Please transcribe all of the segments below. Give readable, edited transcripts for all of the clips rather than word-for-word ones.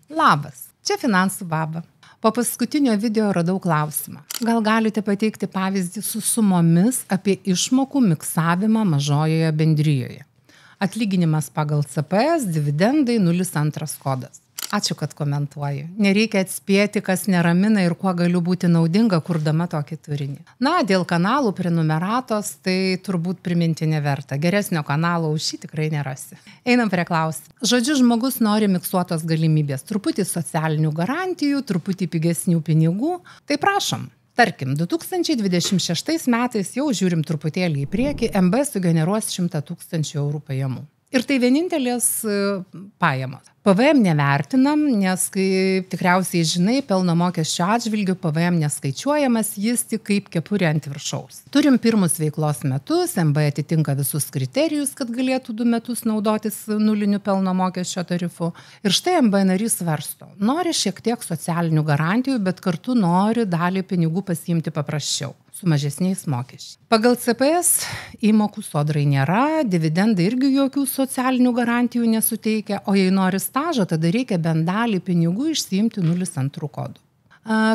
Labas, čia Finansų baba. Po paskutinio video radau klausimą. Gal galite pateikti pavyzdį su sumomis apie išmokų miksavimą mažojoje bendrijoje? Atlyginimas pagal CPS, dividendai 02 kodas. Ačiū, kad komentuoji. Nereikia atspėti, kas neramina ir kuo galiu būti naudinga, kurdama tokį turinį. Na, dėl kanalų prenumeratos, tai turbūt priminti neverta. Geresnio kanalo už šį tikrai nerasi. Einam prie klausimų. Žodžiu, žmogus nori miksuotos galimybės. Truputį socialinių garantijų, truputį pigesnių pinigų. Tai prašom. Tarkim, 2026 metais jau žiūrim truputėlį į priekį, MB sugeneruos 100 000 eurų pajamų. Ir tai vienintelės pajamos. PVM nevertinam, nes kaip tikriausiai žinai, pelno mokesčio atžvilgių PVM neskaičiuojamas, jis tik kaip kepurė ant viršaus. Turim pirmus veiklos metus, MB atitinka visus kriterijus, kad galėtų 2 metus naudotis nuliniu pelno mokesčio tarifu. Ir štai MB narys svarsto. Nori šiek tiek socialinių garantijų, bet kartu nori dalį pinigų pasiimti paprasčiau, su mažesniais mokesčiais. Pagal CPS įmokų sodrai nėra, dividendai irgi jokių socialinių garantijų nesuteikia, o jei nori stažą, tada reikia bent dalį pinigų išsiimti 02 kodu.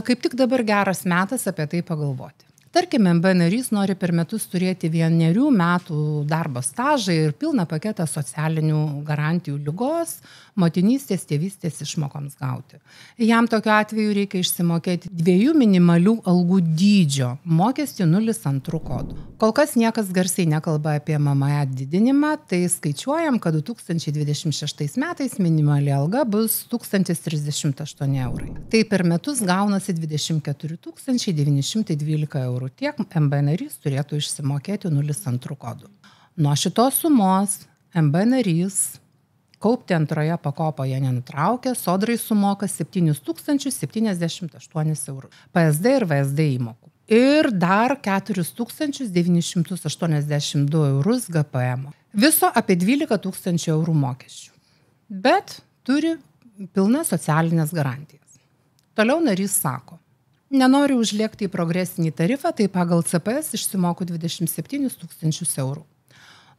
Kaip tik dabar geras metas apie tai pagalvoti. Tarkim, MB narys nori per metus turėti 1 metų darbo stažą ir pilną paketą socialinių garantijų ligos, motinystės, tėvystės išmokoms gauti. Jam tokiu atveju reikia išsimokėti 2 minimalių algų dydžio mokestį 02 kodų. Kol kas niekas garsiai nekalba apie MMA didinimą, tai skaičiuojam, kad 2026 metais minimali alga bus 1038 eurai. Tai per metus gaunasi 24 912 eurų. Tiek MB narys turėtų išsimokėti 02 kodų. Nuo šitos sumos MB narys kaupti antroje pakopoje nenutraukia, sodrai sumoka 7078 eurų. PSD ir VSD įmokų. Ir dar 4982 eurus GPM. Viso apie 12 000 eurų mokesčių. Bet turi pilnas socialinės garantijas. Toliau narys sako, nenoriu užlėkti į progresinį tarifą, tai pagal CPS išsimoku 27 000 eurų.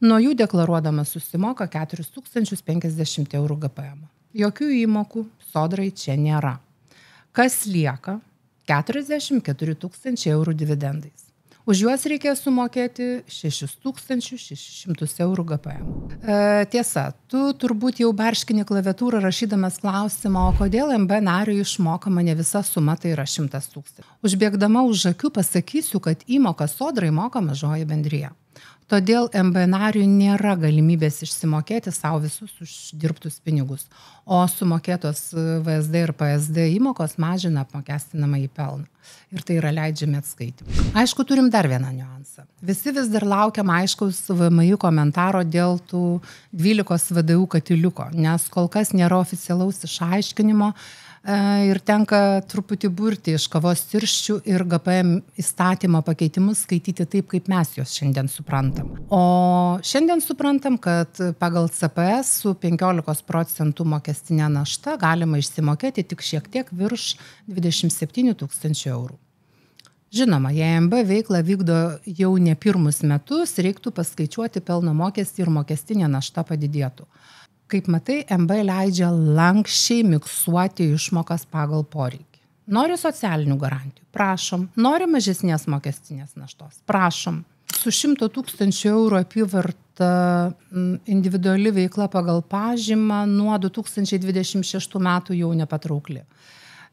Nuo jų deklaruodamas susimoka 4050 eurų GPM. Jokių įmokų sodrai čia nėra. Kas lieka? 44 000 eurų dividendais. Už juos reikės sumokėti 6600 eurų GPM. Tiesa, tu turbūt jau barškini klaviatūrą rašydamas klausimą, o kodėl MB nariui išmokama ne visa suma, tai yra 100 000. Užbėgdama už akių pasakysiu, kad įmoką sodrai moka mažoji bendrija. Todėl MB nariui nėra galimybės išsimokėti savo visus uždirbtus pinigus, o sumokėtos VSD ir PSD įmokos mažina apmokestinamą į pelną. Ir tai yra leidžiami atskaitimai. Aišku, turim dar vieną niuansą. Visi vis dar laukiam aiškaus VMI komentaro dėl tų 12 VDU katiliuko, nes kol kas nėra oficialaus išaiškinimo ir tenka truputį burti iš kavos tirščių ir GPM įstatymo pakeitimus skaityti taip, kaip mes juos šiandien suprantam. O šiandien suprantam, kad pagal CPS su 15% mokestinė našta galima išsimokėti tik šiek tiek virš 27 000 eurų. Žinoma, jei MB veiklą vykdo jau ne pirmus metus, reiktų paskaičiuoti pelno mokestį ir mokestinė našta padidėtų. Kaip matai, MB leidžia lankščiai miksuoti išmokas pagal poreikį. Nori socialinių garantijų? Prašom. Nori mažesnės mokestinės naštos? Prašom. Su 100 000 eurų apyvarta individuali veikla pagal pažymą nuo 2026 metų jau nepatraukli.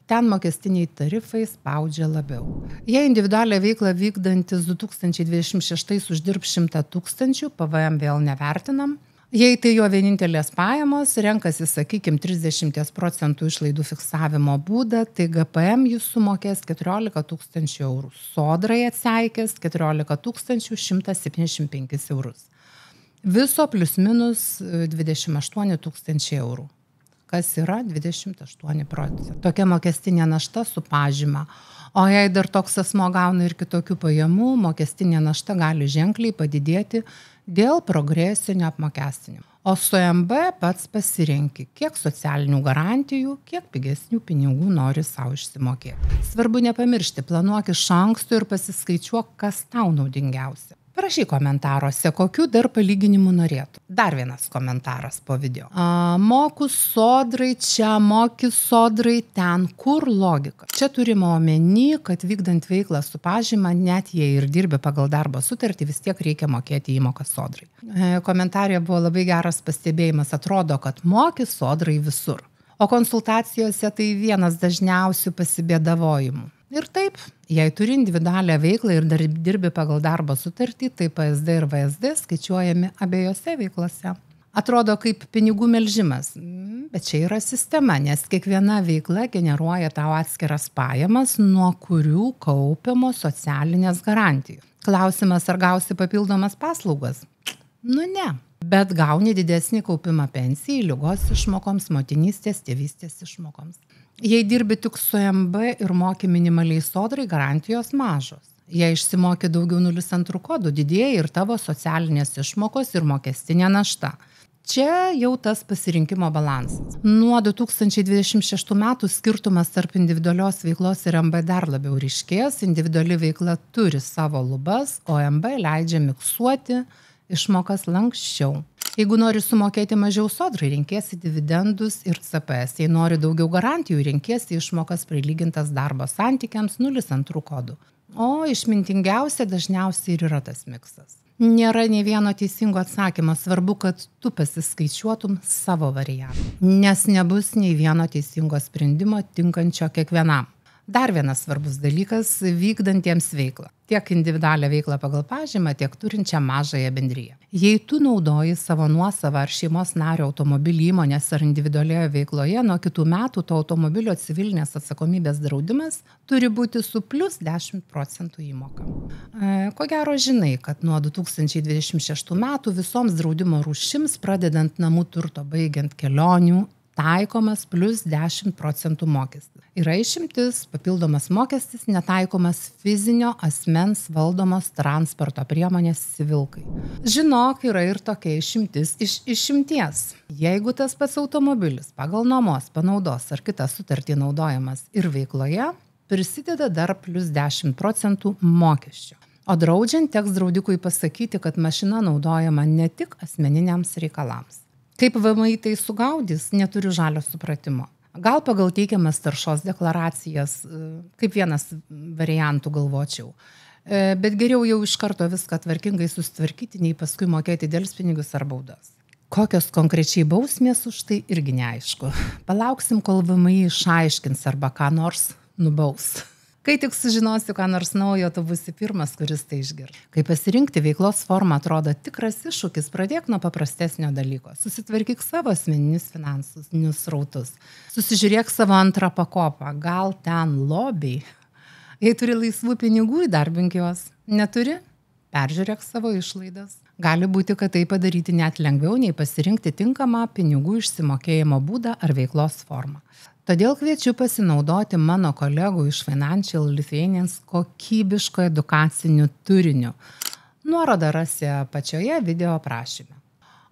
Ten mokestiniai tarifai spaudžia labiau. Jei individualią veiklą vykdantis 2026 uždirb 100 000, PVM vėl nevertinam. Jei tai jo vienintelės pajamos, renkasi, sakykim, 30% išlaidų fiksavimo būdą, tai GPM jis sumokės 14 000 eurų. Sodrai atseikės 14 175 eurus. Viso plius minus 28 000 eurų. Kas yra 28%. Tokia mokestinė našta su pažyma. O jei dar toks asmo gauna ir kitokių pajamų, mokestinė našta gali ženkliai padidėti dėl progresinio apmokestinimo. O su MB pats pasirenki, kiek socialinių garantijų, kiek pigesnių pinigų nori savo išsimokėti. Svarbu nepamiršti, planuok iš anksto ir pasiskaičiuok, kas tau naudingiausia. Parašyk komentaruose, kokių dar palyginimų norėtų. Dar vienas komentaras po video. Moku sodrai čia, moki sodrai ten. Kur logika? Čia turime omeny, kad vykdant veiklą su pažyma, net jei ir dirbi pagal darbo sutartį, vis tiek reikia mokėti įmoką sodrai. Komentarė buvo labai geras pastebėjimas. Atrodo, kad moki sodrai visur. O konsultacijose tai vienas dažniausių pasibėdavojimų. Ir taip, jei turi individualią veiklą ir dar dirbi pagal darbo sutartį, tai PSD ir VSD skaičiuojami abiejose veiklose. Atrodo kaip pinigų melžimas, bet čia yra sistema, nes kiekviena veikla generuoja tau atskiras pajamas, nuo kurių kaupiamos socialinės garantijos. Klausimas, ar gausi papildomas paslaugas? Nu ne, bet gauni didesnį kaupimą pensijai, ligos išmokoms, motinystės, tėvystės išmokoms. Jei dirbi tik su MB ir moki minimaliai sodrai, garantijos mažos. Jei išsimoki daugiau 0,2 kodų, didėja ir tavo socialinės išmokos ir mokestinė našta. Čia jau tas pasirinkimo balansas. Nuo 2026 metų skirtumas tarp individualios veiklos ir MB dar labiau ryškės. Individuali veikla turi savo lubas, o MB leidžia miksuoti išmokas lanksčiau. Jeigu nori sumokėti mažiau sodrai, renkėsi dividendus ir CPS. Jei nori daugiau garantijų, renkėsi išmokas prilygintas darbo santykiams 0,2 kodų. O išmintingiausia dažniausiai ir yra tas miksas. Nėra nei vieno teisingo atsakymo, svarbu, kad tu pasiskaičiuotum savo variantą. Nes nebus nei vieno teisingo sprendimo tinkančio kiekvienam. Dar vienas svarbus dalykas vykdantiems veiklą. Tiek individualią veiklą pagal pažymą, tiek turinčią mažąją bendriją. Jei tu naudoji savo nuosavą ar šeimos nario automobilį įmonės ar individualioje veikloje, nuo kitų metų to automobilio civilinės atsakomybės draudimas turi būti su plus 10% įmoka. Ko gero žinai, kad nuo 2026 metų visoms draudimo rūšims, pradedant namų turto, baigiant kelionių, taikomas plus 10% mokestis. Yra išimtis, papildomas mokestis netaikomas fizinio asmens valdomos transporto priemonės civilkai. Žinok, yra ir tokia išimtis iš išimties. Jeigu tas pats automobilis pagal nuomos, panaudos ar kitą sutartį naudojamas ir veikloje, prisideda dar plus 10% mokesčio. O draudžiant teks draudikui pasakyti, kad mašina naudojama ne tik asmeniniams reikalams. Kaip VMI tai sugaudys, neturiu žalio supratimo. Gal pagal teikiamas taršos deklaracijas, kaip vienas variantų galvočiau. Bet geriau jau iš karto viską tvarkingai susitvarkyti, nei paskui mokėti delspinigius ar baudas. Kokios konkrečiai bausmės už tai irgi neaišku. Palauksim, kol VMI išaiškins arba ką nors nubaus. Kai tik sužinosiu, ką nors naujo, tu būsi pirmas, kuris tai išgirs. Kai pasirinkti veiklos formą atrodo tikras iššūkis, pradėk nuo paprastesnio dalyko. Susitvarkyk savo asmeninius finansus, srautus. Susižiūrėk savo antrą pakopą, gal ten lobiai. Jei turi laisvų pinigų, įdarbink juos. Neturi? Peržiūrėk savo išlaidas. Gali būti, kad tai padaryti net lengviau, nei pasirinkti tinkamą pinigų išsimokėjimo būdą ar veiklos formą. Todėl kviečiu pasinaudoti mano kolegų iš Financial Lithuanians kokybiško edukaciniu turiniu. Nuorodą rasi pačioje video aprašyme.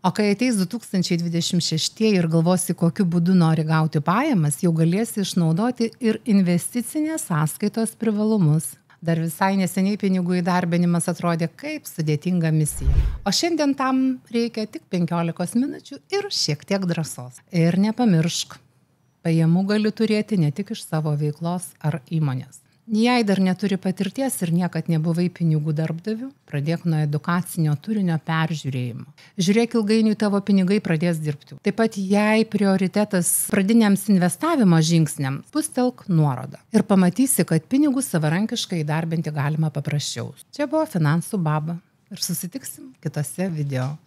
O kai ateis 2026 ir galvosi, kokiu būdu nori gauti pajamas, jau galėsi išnaudoti ir investicinės sąskaitos privalumus. Dar visai neseniai pinigų įdarbinimas atrodė kaip sudėtinga misija. O šiandien tam reikia tik 15 minučių ir šiek tiek drąsos. Ir nepamiršk, pajamų gali turėti ne tik iš savo veiklos ar įmonės. Jei dar neturi patirties ir niekad nebuvai pinigų darbdavių, pradėk nuo edukacinio turinio peržiūrėjimo. Žiūrėk, ilgainiui tavo pinigai pradės dirbti. Taip pat, jei prioritetas pradiniams investavimo žingsniams, pustelk nuorodą. Ir pamatysi, kad pinigus savarankiškai įdarbinti galima paprasčiau. Čia buvo Finansų baba ir susitiksim kitose video.